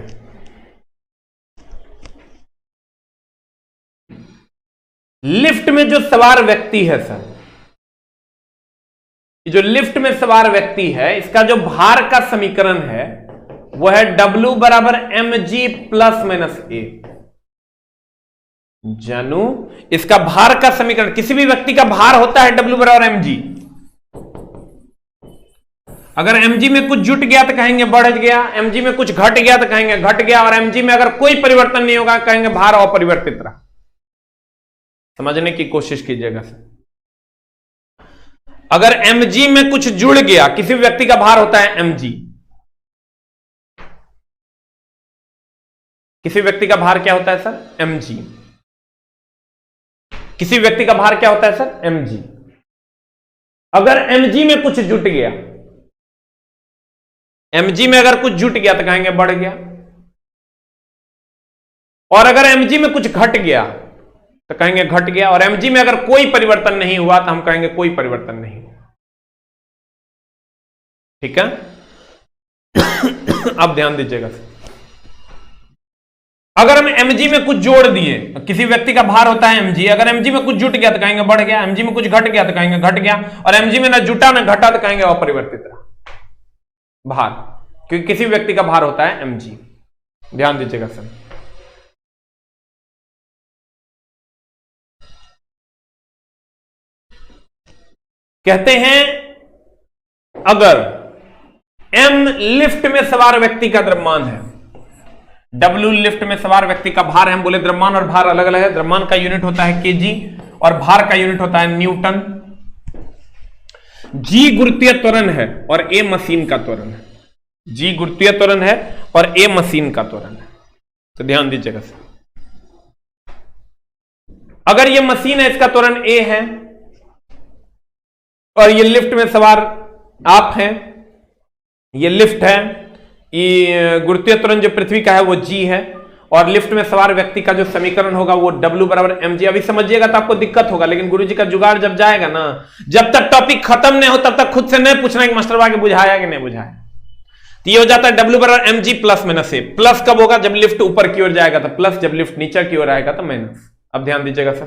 लिफ्ट में जो सवार व्यक्ति है सर, जो लिफ्ट में सवार व्यक्ति है, इसका जो भार का समीकरण है वो है W बराबर mg प्लस माइनस a। जानू, इसका भार का समीकरण, किसी भी व्यक्ति का भार होता है W बराबर mg। अगर mg में कुछ जुट गया तो कहेंगे बढ़ गया, mg में कुछ घट गया तो कहेंगे घट गया, और mg में अगर कोई परिवर्तन नहीं होगा कहेंगे भार अपरिवर्तित रहा। समझने की कोशिश कीजिएगा सर। अगर mg में कुछ जुड़ गया, किसी व्यक्ति का भार होता है mg, किसी व्यक्ति का भार क्या होता है सर? mg। किसी व्यक्ति का भार क्या होता है सर? mg। अगर mg में कुछ जुट गया, mg में अगर कुछ जुट गया तो कहेंगे बढ़ गया, और अगर mg में कुछ घट गया तो कहेंगे घट गया, और mg में अगर कोई परिवर्तन नहीं हुआ तो हम कहेंगे कोई परिवर्तन नहीं हुआ। ठीक है? अब ध्यान दीजिएगा। अगर हम mg में कुछ जोड़ दिए, किसी व्यक्ति का भार होता है mg, अगर mg में कुछ जुट गया तो कहेंगे बढ़ गया, mg में कुछ घट गया तो कहेंगे घट गया, और mg में ना जुटा ना घटा तो कहेंगे अपरिवर्तित रहा भार, क्योंकि किसी व्यक्ति का भार होता है mg। ध्यान दीजिएगा सर। कहते हैं अगर m लिफ्ट में सवार व्यक्ति का द्रव्यमान है, w लिफ्ट में सवार व्यक्ति का भार है, हम बोले द्रव्यमान और भार अलग अलग है, द्रव्यमान का यूनिट होता है kg और भार का यूनिट होता है न्यूटन। जी गुरुत्वीय त्वरण है और ए मशीन का त्वरण है, जी गुरुत्वीय त्वरण है और ए मशीन का त्वरण है। तो ध्यान दीजिएगा सर, अगर ये मशीन है, इसका त्वरण ए है और ये लिफ्ट में सवार आप हैं, ये लिफ्ट है, ये गुरुत्वीय त्वरण जो पृथ्वी का है वो जी है और लिफ्ट में सवार व्यक्ति का जो समीकरण होगा वो W बराबर mg। अभी समझिएगा तो आपको दिक्कत होगा, लेकिन गुरुजी का जुगाड़ जब जाएगा ना, जब तक टॉपिक खत्म नहीं हो तब तक खुद से नहीं पूछना कि मास्टर भाई बुझाया कि नहीं बुझाया। तो ये हो जाता है W बराबर mg प्लस माइनस ए। प्लस कब होगा? जब लिफ्ट ऊपर की ओर जाएगा तो प्लस, जब लिफ्ट नीचे की ओर आएगा तो माइनस। अब ध्यान दीजिएगा सर,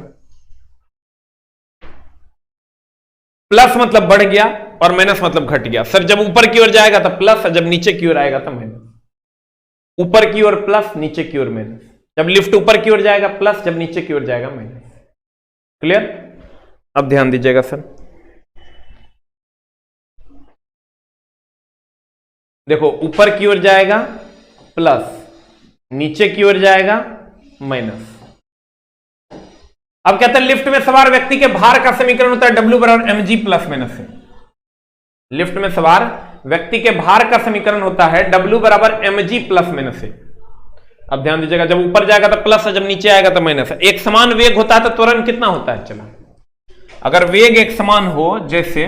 प्लस मतलब बढ़ गया और माइनस मतलब घट गया। सर जब ऊपर की ओर जाएगा तो प्लस और जब नीचे की ओर आएगा तो माइनस। ऊपर की ओर प्लस, नीचे की ओर माइनस। जब लिफ्ट ऊपर की ओर जाएगा प्लस, जब नीचे की ओर जाएगा माइनस। क्लियर? अब ध्यान दीजिएगा सर, देखो ऊपर की ओर जाएगा प्लस, नीचे की ओर जाएगा माइनस। अब कहते हैं लिफ्ट में सवार व्यक्ति के भार का समीकरण होता है W बराबर mg प्लस माइनस से। लिफ्ट में सवार व्यक्ति के भार का समीकरण होता है W बराबर mg प्लस माइनस से। अब ध्यान दीजिएगा, जब ऊपर जाएगा तो प्लस है, जब नीचे आएगा तो माइनस है। एक समान वेग होता है तो त्वरण कितना होता है? चला, अगर वेग एक समान हो, जैसे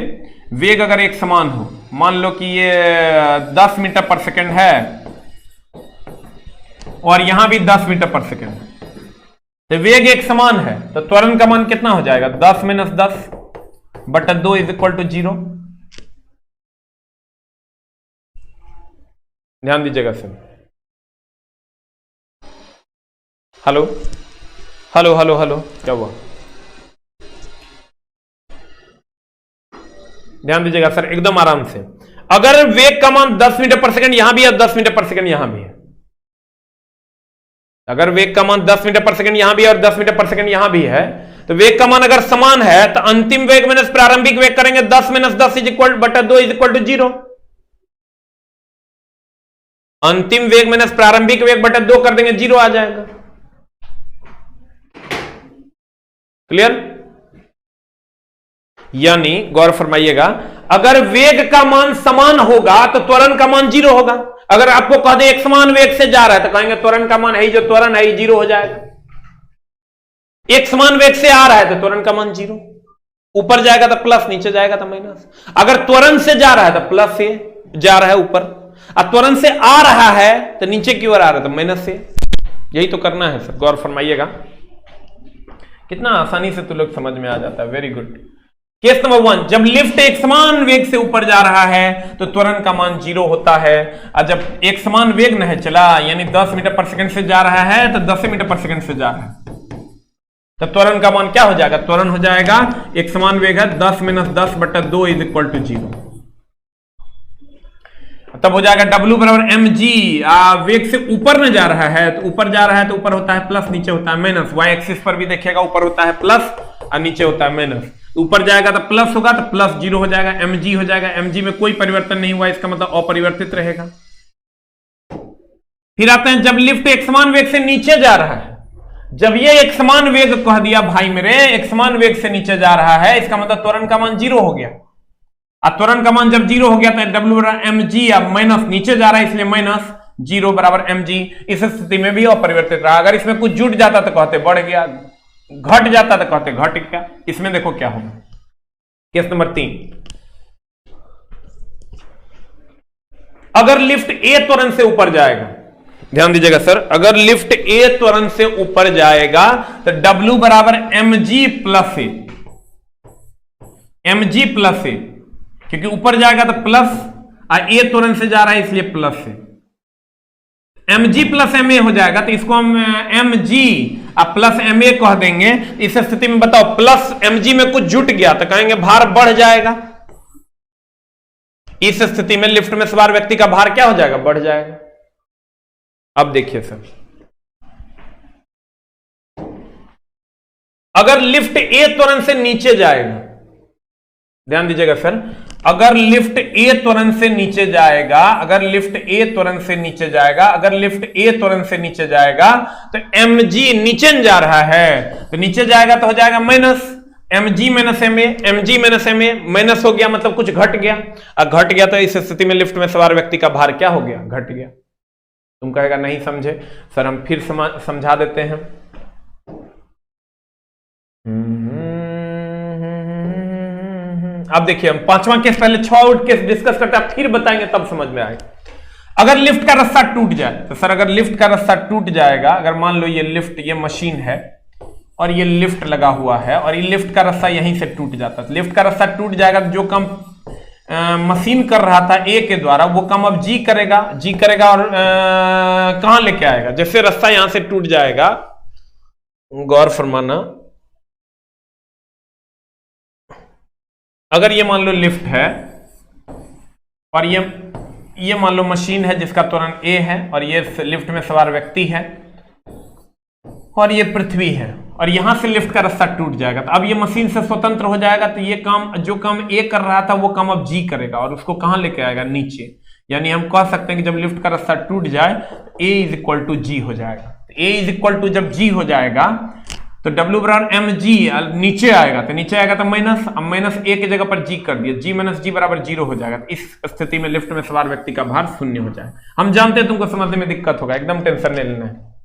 वेग अगर एक समान हो, मान लो कि ये 10 मीटर पर सेकेंड है और यहां भी 10 मीटर पर सेकेंड है, तो वेग एक समान है तो त्वरण का मान कितना हो जाएगा? 10 - 10 बटा 2 इज इक्वल टू 0। ध्यान दीजिएगा sir, hello hello hello hello, क्या हुआ? ध्यान दीजिएगा सर एकदम आराम से। अगर वेग का मान 10 मीटर पर सेकंड यहां भी है, 10 मीटर पर सेकंड यहां भी है, अगर वेग का मान 10 मीटर पर सेकंड यहां भी है और 10 मीटर पर सेकंड यहां भी है, तो वेग का मान अगर समान है तो अंतिम वेग माइनस प्रारंभिक वेग करेंगे, 10 - 10 इज इक्वल बटा 2 इज इक्वल टू 0। अंतिम वेग माइनस प्रारंभिक वेग बटा 2 कर देंगे, 0 आ जाएगा। क्लियर? यानी गौर फरमाइएगा, अगर वेग का मान समान होगा तो त्वरण का मान 0 होगा। अगर आपको कह दे एक समान वेग से जा रहा है तो कहेंगे त्वरण का मान है, जो त्वरण है 0 हो जाएगा। एक समान वेग से आ रहा है तो त्वरण का मान 0, ऊपर जाएगा तो प्लस, नीचे जाएगा तो माइनस। अगर त्वरण से जा रहा है तो प्लस से जा रहा है ऊपर, और त्वरण से आ रहा है तो नीचे की ओर आ रहा है तो माइनस से। यही तो करना है सर, गौर फरमाइएगा, कितना आसानी से तो लोग समझ में आ जाता है। Very good. केस नंबर 1, जब लिफ्ट एक समान वेग से ऊपर जा रहा है तो त्वरण का मान 0 होता है, और जब एक समान वेग नहीं चला, यानी 10 मीटर पर सेकंड से जा रहा है तो 10 मीटर पर सेकंड से जा रहा है, तो त्वरण का मान क्या हो जाएगा? त्वरण हो जाएगा, एक समान वेग है 10 - 10 बटा 2 इज इक्वल टू 0। तब हो जाएगा W बराबर mg। वेग से ऊपर न जा रहा है तो ऊपर जा रहा है तो ऊपर होता है प्लस, नीचे होता है माइनस। वाई एक्सिस पर भी देखिएगा, ऊपर होता है प्लस और नीचे होता है माइनस। ऊपर जाएगा तो प्लस होगा तो प्लस 0 हो जाएगा, mg हो जाएगा। mg में कोई परिवर्तन नहीं हुआ, इसका मतलब अपरिवर्तित रहेगा। फिर आते हैं, जब लिफ्ट एक समान वेग से नीचे जा रहा है, जब ये एक समान वेग कह दिया भाई मेरे, एक समान वेग से नीचे जा रहा है, इसका मतलब त्वरण का मान 0 हो गया। अब त्वरण का मान जब 0 हो गया तो W बराबर mg, अब माइनस नीचे जा रहा है इसलिए माइनस 0 बराबर mg। इस स्थिति में भी अपरिवर्तित रहा। अगर इसमें कुछ जुट जाता तो कहते बढ़ गया, घट जाता तो कहते घट गया। इसमें देखो क्या होगा। केस नंबर 3, अगर लिफ्ट A त्वरण से ऊपर जाएगा, ध्यान दीजिएगा सर, अगर लिफ्ट A त्वरण से ऊपर जाएगा तो W बराबर mg प्लस ए, mg प्लस ए, क्योंकि ऊपर जाएगा तो प्लस, और A त्वरण से जा रहा है इसलिए प्लस है, mg प्लस ma हो जाएगा। तो इसको हम mg और प्लस ma कह देंगे। इस स्थिति में बताओ, प्लस mg में कुछ जुट गया तो कहेंगे भार बढ़ जाएगा। इस स्थिति में लिफ्ट में सवार व्यक्ति का भार क्या हो जाएगा? बढ़ जाएगा। अब देखिए सर, अगर लिफ्ट A त्वरण से नीचे जाएगा, ध्यान दीजिएगा सर, अगर लिफ्ट A त्वरण से नीचे जाएगा, अगर लिफ्ट A त्वरण से नीचे जाएगा, अगर लिफ्ट A त्वरण से नीचे जाएगा तो mg नीचे जा रहा है तो नीचे जाएगा तो हो जाएगा minus, mg minus M mg minus M minus हो गया मतलब कुछ घट गया। अब घट गया तो इस स्थिति में लिफ्ट में सवार व्यक्ति का भार क्या हो गया, घट गया। तुम कहेगा नहीं समझे सर, हम फिर समझा देते हैं। अब देखिए हम पांचवा केस, पहले 6 और केस डिस्कस करते हैं, फिर बताएंगे तब समझ में आएगा। अगर लिफ्ट का रस्सा टूट जाए तो सर, अगर लिफ्ट का रस्सा टूट जाएगा, अगर मान लो ये लिफ्ट, ये मशीन है और ये लिफ्ट लगा हुआ है और ये लिफ्ट का रस्सा यहीं से टूट जाता है, लिफ्ट का रस्सा टूट जाएगा तो जो काम मशीन कर रहा था ए के द्वारा वो काम अब जी करेगा और कहां लेके आएगा। जैसे रस्सा यहां से टूट जाएगा, गौर फरमाना, अगर ये मान लो लिफ्ट है और ये मान लो मशीन है जिसका त्वरण ए है और ये लिफ्ट में सवार व्यक्ति है और ये पृथ्वी है और यहां से लिफ्ट का रास्ता टूट जाएगा, तो अब ये मशीन से स्वतंत्र हो जाएगा। तो ये काम, जो काम ए कर रहा था वो काम अब जी करेगा और उसको कहां लेके आएगा, नीचे। यानी हम कह सकते हैं कि जब लिफ्ट का रास्ता टूट जाए ए इज इक्वल टू जी हो जाएगा। ए इज इक्वल टू जब जी हो जाएगा तो W बराबर एम जी, नीचे आएगा तो नीचे आएगा तो माइनस, अब माइनस ए की जगह पर जी कर दिया, जी माइनस जी बराबर 0 हो जाएगा। इस स्थिति में लिफ्ट में सवार व्यक्ति का भार 0 हो जाएगा। हम जानते हैं तुमको समझने में दिक्कत होगा, एकदम टेंशन नहीं लेना है।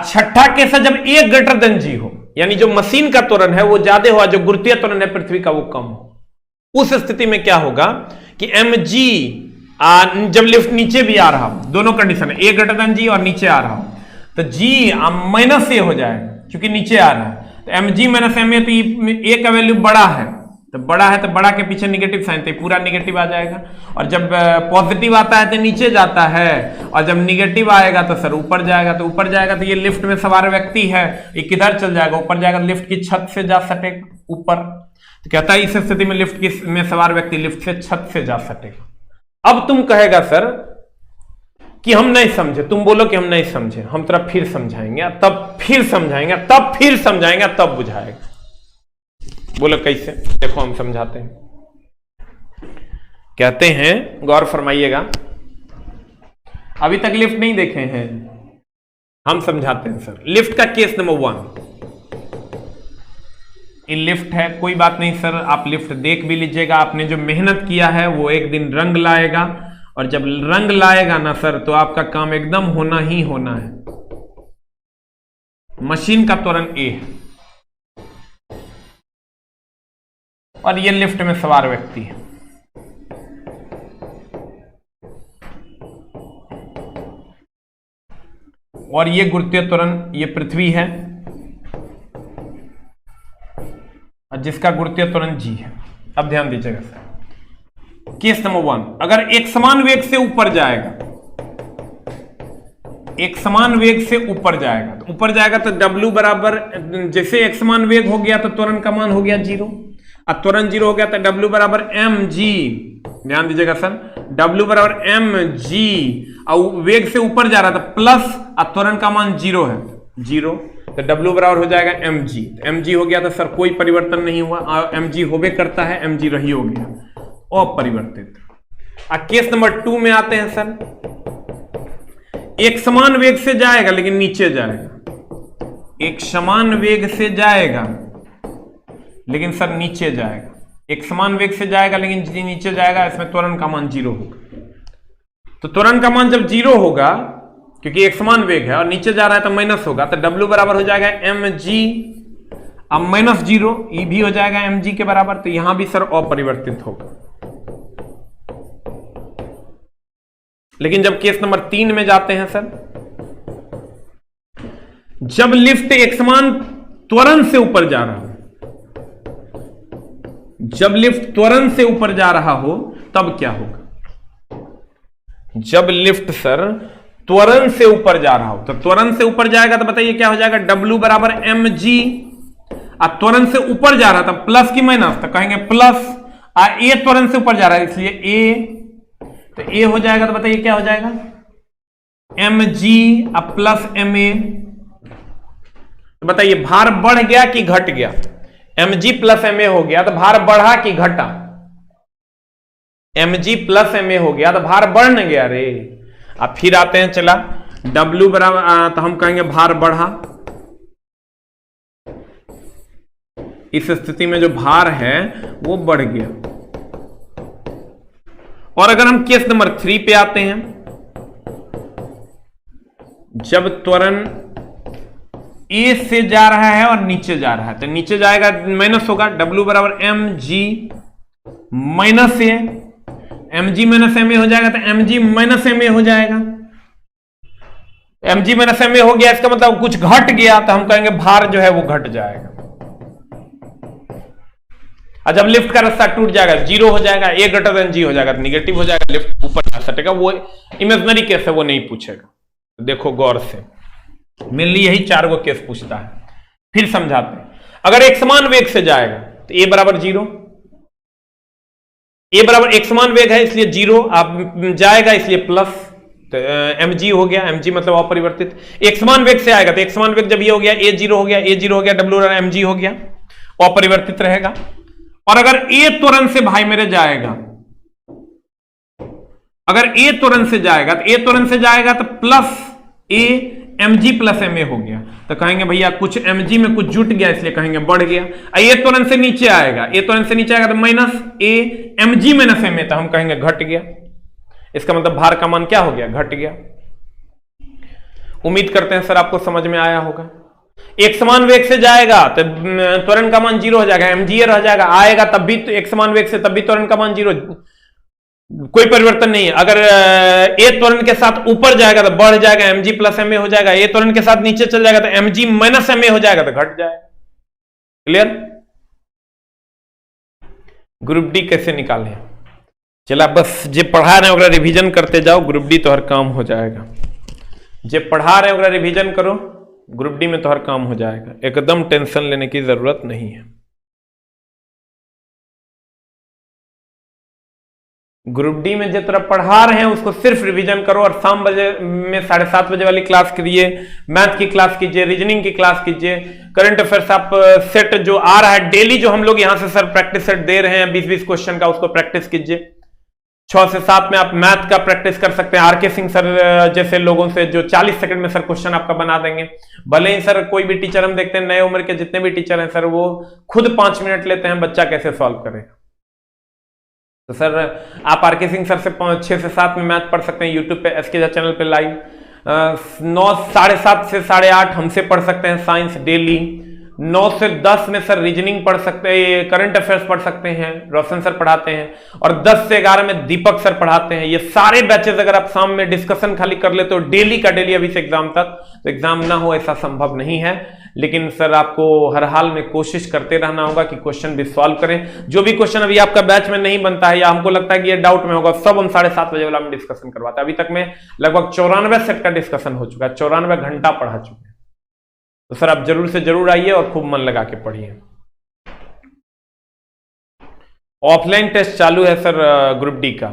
छठा केस है जब ए ग्रेटर देन जी हो, यानी जो मशीन का त्वरण है वो ज्यादा हो, जो गुरुत्वीय त्वरण है पृथ्वी का वो कम हो। उस स्थिति में क्या होगा कि एम जी, जब लिफ्ट नीचे भी आ रहा हो, दोनों कंडीशन है, ए ग्रेटर देन जी और नीचे आ रहा हो, तो जी माइनस ए हो जाएगा क्योंकि नीचे आ रहा है। तो M G minus M A, तो ए का वैल्यू बड़ा है तो बड़ा के पीछे निगेटिव साइन, तो पूरा निगेटिव आ जाएगा। और जब पॉजिटिव आता है तो नीचे जाता है और जब निगेटिव आएगा तो सर ऊपर जाएगा। तो ऊपर जाएगा तो ये लिफ्ट में सवार व्यक्ति है, ये किधर चल जाएगा, ऊपर जाएगा, लिफ्ट की छत से जा सकेगा ऊपर। तो कहता है इस स्थिति में लिफ्ट में सवार व्यक्ति लिफ्ट से छत से जा सकेगा। अब तुम कहेगा सर कि हम नहीं समझे, तुम बोलो कि हम नहीं समझे, हम तरफ फिर समझाएंगे, तब फिर समझाएंगे, तब फिर समझाएंगे, तब बुझाएगा। बोलो कैसे, देखो हम समझाते हैं। कहते हैं, गौर फरमाइएगा, अभी तक लिफ्ट नहीं देखे हैं, हम समझाते हैं सर। लिफ्ट का केस नंबर 1, ये लिफ्ट है, कोई बात नहीं सर, आप लिफ्ट देख भी लीजिएगा। आपने जो मेहनत किया है वो एक दिन रंग लाएगा और जब रंग लाएगा ना सर तो आपका काम एकदम होना ही होना है। मशीन का त्वरण ए है और ये लिफ्ट में सवार व्यक्ति है। और ये गुरुत्वीय त्वरण, ये पृथ्वी है और जिसका गुरुत्वीय त्वरण जी है। अब ध्यान दीजिएगा सर, केस नंबर 1, अगर एक समान वेग से ऊपर जाएगा, एक समान वेग से ऊपर जाएगा, तो ऊपर जाएगा तो W बराबर, जैसे एक समान वेग हो गया तो त्वरण का मान हो गया 0। अब त्वरण 0 हो गया तो W बराबर mg, ध्यान दीजिएगा सर, W बराबर mg, और वेग से ऊपर जा रहा था प्लस, अब त्वरण का मान 0 है, 0, तो W बराबर हो जाएगा mg। तो mg हो गया तो सर कोई परिवर्तन नहीं हुआ, mg होबे करता है, mg रही हो गया, अपरिवर्तित। अब केस नंबर 2 में आते हैं सर, एक समान वेग से जाएगा लेकिन नीचे जाएगा, एक समान वेग से जाएगा लेकिन सर नीचे जाएगा, एक समान वेग से जाएगा लेकिन नीचे जाएगा, इसमें त्वरण का मान 0 होगा। तो त्वरण का मान जब 0 होगा, क्योंकि एक समान वेग है और नीचे जा रहा है तो माइनस होगा, तो W बराबर हो जाएगा mg, अब माइनस 0, ये भी हो जाएगा mg के बराबर, तो यहां भी सर अपरिवर्तित होगा। लेकिन जब केस नंबर 3 में जाते हैं सर, जब लिफ्ट एक समान त्वरण से ऊपर जा रहा हो, जब लिफ्ट त्वरण से ऊपर जा रहा हो तब क्या होगा। जब लिफ्ट सर त्वरण से ऊपर जा रहा हो, तो त्वरण से ऊपर जाएगा तो बताइए क्या हो जाएगा, W बराबर mg, अब त्वरण से ऊपर जा रहा था प्लस की माइनस, तो कहेंगे प्लस, ए त्वरण से ऊपर जा रहा है इसलिए ए, तो ए हो जाएगा तो बताइए क्या हो जाएगा, mg अब प्लस ma। तो बताइए भार बढ़ गया कि घट गया, mg प्लस ma हो गया तो भार बढ़ा कि घटा, mg प्लस ma हो गया तो भार बढ़ न गया रे। अब फिर आते हैं, चला W बराबर, तो हम कहेंगे भार बढ़ा, इस स्थिति में जो भार है वो बढ़ गया। और अगर हम केस नंबर 3 पे आते हैं, जब त्वरण ए से जा रहा है और नीचे जा रहा है, तो नीचे जाएगा माइनस होगा, W बराबर M G minus A, M G minus M A हो जाएगा, तो M G minus M A हो जाएगा। M G minus M A हो गया, इसका मतलब कुछ घट गया, तो हम कहेंगे भार जो है वो घट जाएगा। और जब लिफ्ट का रास्ता टूट जाएगा, जीरो हो जाएगा, ए ग्रेटर देन जी हो जाएगा, तो निगेटिव हो जाएगा, लिफ्ट ऊपर जा सकेगा। वो इमेजिनरी केस है, वो नहीं पूछेगा। तो देखो गौर से, मेनली यही 4 गो केस पूछता है। फिर समझाते हैं, अगर एक समान वेग से जाएगा तो ए बराबर 0, ए बराबर एक समान वेग है इसलिए 0, आप जाएगा इसलिए प्लस, तो एम जी हो गया, एम जी मतलब अपरिवर्तित। एक समान वेग से आएगा तो एक समान वेग जब ये हो गया, ए 0 हो गया, ए 0 हो गया, डब्ल्यू एम जी हो गया, अपरिवर्तित रहेगा। और अगर ए त्वरण से भाई मेरे जाएगा, अगर ए त्वरण से जाएगा तो ए त्वरण से जाएगा तो plus A M G plus M A हो गया, तो कहेंगे भैया कुछ एम जी में कुछ जुट गया इसलिए कहेंगे बढ़ गया। ए त्वरण से नीचे आएगा, ए त्वरण से नीचे आएगा तो minus A M G minus M A, तो हम कहेंगे घट गया। इसका मतलब भार का मान क्या हो गया, घट गया। उम्मीद करते हैं सर आपको समझ में आया होगा। एक समान वेग से जाएगा तो त्वरण का मान 0 हो जाएगा, एमजीए रह जाएगा, आएगा तब भी तो एक समान वेग से, तब भी त्वरण का मान 0, कोई परिवर्तन नहीं है। अगर ए त्वरण के साथ ऊपर जाएगा तो बढ़ जाएगा, एमजी प्लस एमए हो जाएगा। ए त्वरण के साथ नीचे चल जाएगा तो एमजी माइनस एमए हो जाएगा, तो घट जाएगा। क्लियर? ग्रुप डी कैसे निकालें? चला बस जे पढ़ा रहे हैं रिवीजन करते जाओ, ग्रुप डी तो हर काम हो जाएगा। जे पढ़ा रहे हैं रिवीजन करो, ग्रुप डी में तो हर काम हो जाएगा, एकदम टेंशन लेने की जरूरत नहीं है। ग्रुप डी में जिस तरह पढ़ा रहे हैं उसको सिर्फ रिवीजन करो, और शाम बजे में 7:30 बजे वाली क्लास कीजिए, मैथ की क्लास कीजिए, रीजनिंग की क्लास कीजिए, करंट अफेयर्स आप सेट जो आ रहा है डेली, जो हम लोग यहां से सर प्रैक्टिस सेट दे रहे हैं 20-20 क्वेश्चन का, उसको प्रैक्टिस कीजिए। 6 से 7 में आप मैथ का प्रैक्टिस कर सकते हैं आरके सिंह सर जैसे लोगों से, जो 40 सेकंड में सर क्वेश्चन आपका बना देंगे। भले ही सर कोई भी टीचर हम देखते हैं नए उम्र के जितने भी टीचर हैं सर, वो खुद 5 मिनट लेते हैं बच्चा कैसे सॉल्व करे। तो सर आप आरके सिंह सर से 6 से 7 में मैथ पढ़ सकते हैं यूट्यूब पे एसके झा चैनल पे लाइव। 7:30 से 8:30 हमसे पढ़ सकते हैं साइंस डेली। 9 से 10 में सर रीजनिंग पढ़ सकते हैं, करंट अफेयर्स पढ़ सकते हैं, रोशन सर पढ़ाते हैं। और 10 से 11 में दीपक सर पढ़ाते हैं। ये सारे बैचेस अगर आप शाम में डिस्कशन खाली कर लेते हो डेली का डेली अभी से एग्जाम तक, तो एग्जाम ना हो ऐसा संभव नहीं है। लेकिन सर आपको हर हाल में कोशिश करते रहना होगा कि क्वेश्चन भी सॉल्व करें। जो भी क्वेश्चन अभी आपका बैच में नहीं बनता है या हमको लगता है कि ये डाउट में होगा, सब हम 7:30 बजे वाला में डिस्कशन करवाते हैं। अभी तक में लगभग 94 सेट का डिस्कशन हो चुका है, 94 घंटा पढ़ा चुके हैं। तो सर आप जरूर से जरूर आइए और खूब मन लगा के पढ़िए। ऑफलाइन टेस्ट चालू है सर ग्रुप डी का।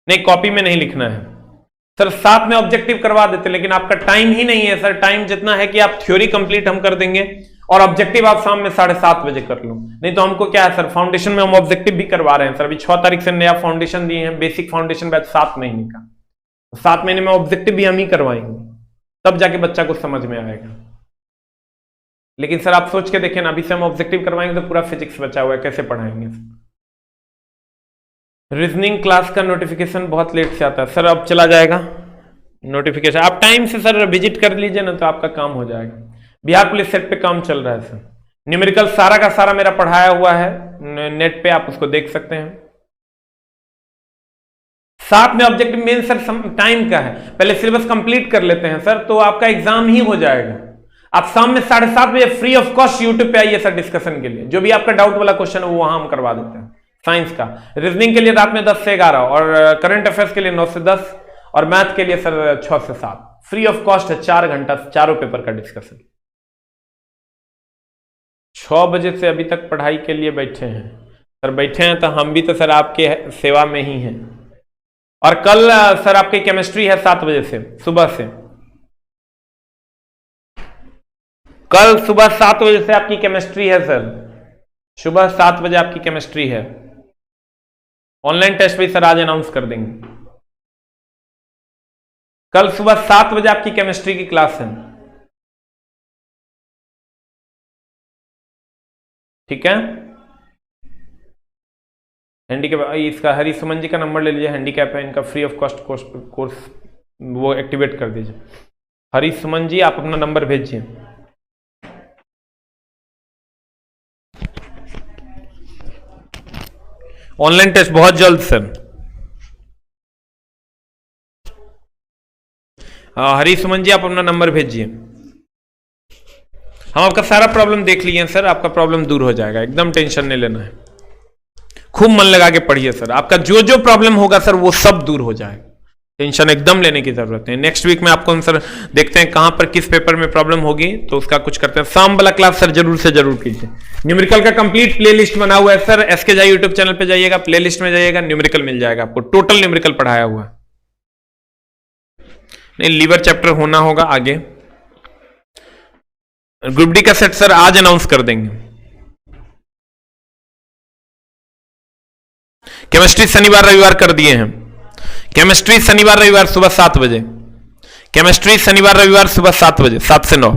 नहीं, कॉपी में नहीं लिखना है सर, साथ में ऑब्जेक्टिव करवा देते, लेकिन आपका टाइम ही नहीं है सर। टाइम जितना है कि आप थ्योरी कंप्लीट हम कर देंगे और ऑब्जेक्टिव आप शाम में 7:30 बजे कर लो। नहीं तो हमको क्या है सर, फाउंडेशन में हम ऑब्जेक्टिव भी करवा रहे हैं सर। अभी 6 तारीख से नया फाउंडेशन दिए हैं, बेसिक फाउंडेशन बैच 7 महीने का। 7 महीने में ऑब्जेक्टिव भी हम ही करवाएंगे, तब जाके बच्चा को समझ में आएगा। लेकिन सर आप सोच के देखें ना, अभी से हम ऑब्जेक्टिव करवाएंगे तो पूरा फिजिक्स बचा हुआ है, कैसे पढ़ाएंगे? रीजनिंग क्लास का नोटिफिकेशन बहुत लेट से आता है सर, अब चला जाएगा नोटिफिकेशन। आप टाइम से सर विजिट कर लीजिए ना, तो आपका काम हो जाएगा। बिहार पुलिस सेट पे काम चल रहा है सर। न्यूमेरिकल सारा का सारा मेरा पढ़ाया हुआ है नेट पे, आप उसको देख सकते हैं। साथ में ऑब्जेक्टिव मेन सर टाइम का है, पहले सिलेबस कंप्लीट कर लेते हैं सर, तो आपका एग्जाम ही हो जाएगा। आप शाम में 7:30 बजे फ्री ऑफ कॉस्ट यूट्यूब पे आइए सर डिस्कशन के लिए। जो भी आपका डाउट वाला क्वेश्चन है वो वहां हम करवा देते हैं। साइंस का, रीजनिंग के लिए रात में 10 से 11, और करंट अफेयर्स के लिए 9 से 10, और मैथ के लिए सर 6 से 7। फ्री ऑफ कॉस्ट है, 4 घंटा चारों पेपर का डिस्कशन। 6 बजे से अभी तक पढ़ाई के लिए बैठे हैं सर। बैठे हैं तो हम भी तो सर आपके सेवा में ही हैं। और कल सर आपकी केमिस्ट्री है 7 बजे से सुबह से। कल सुबह 7 बजे से आपकी केमिस्ट्री है सर, सुबह 7 बजे आपकी केमिस्ट्री है। ऑनलाइन टेस्ट भी सर आज अनाउंस कर देंगे। कल सुबह 7 बजे आपकी केमिस्ट्री की क्लास है। ठीक है। हैंडीकैप, इसका हरी सुमन जी का नंबर ले लीजिए, हैंडीकैप है इनका, फ्री ऑफ कॉस्ट कोर्स वो एक्टिवेट कर दीजिए। हरी सुमन जी आप अपना नंबर भेजिए। ऑनलाइन टेस्ट बहुत जल्द सर। हरी सुमन जी आप अपना नंबर भेजिए। हम आपका सारा प्रॉब्लम देख लिए हैं सर, आपका प्रॉब्लम दूर हो जाएगा, एकदम टेंशन नहीं लेना है। खूब मन लगा के पढ़िए सर, आपका जो जो प्रॉब्लम होगा सर वो सब दूर हो जाएगा, टेंशन एकदम लेने की जरूरत नहीं। नेक्स्ट वीक में आपको सर देखते हैं कहां पर किस पेपर में प्रॉब्लम होगी, तो उसका कुछ करते हैं। शाम वाला क्लास सर जरूर से जरूर कीजिए। न्यूमेरिकल का कंप्लीट प्लेलिस्ट बना हुआ है सर, एसके जाई यूट्यूब चैनल पे जाइएगा, प्लेलिस्ट में जाइएगा, न्यूमेरिकल मिल जाएगा आपको, टोटल न्यूमेरिकल पढ़ाया हुआ है। नहीं, लीवर चैप्टर होना होगा आगे। ग्रुप डी का सेट सर आज अनाउंस कर देंगे। केमिस्ट्री शनिवार रविवार कर दिए हैं। केमिस्ट्री शनिवार रविवार सुबह 7 बजे, केमिस्ट्री शनिवार रविवार सुबह 7 बजे, 7 से 9।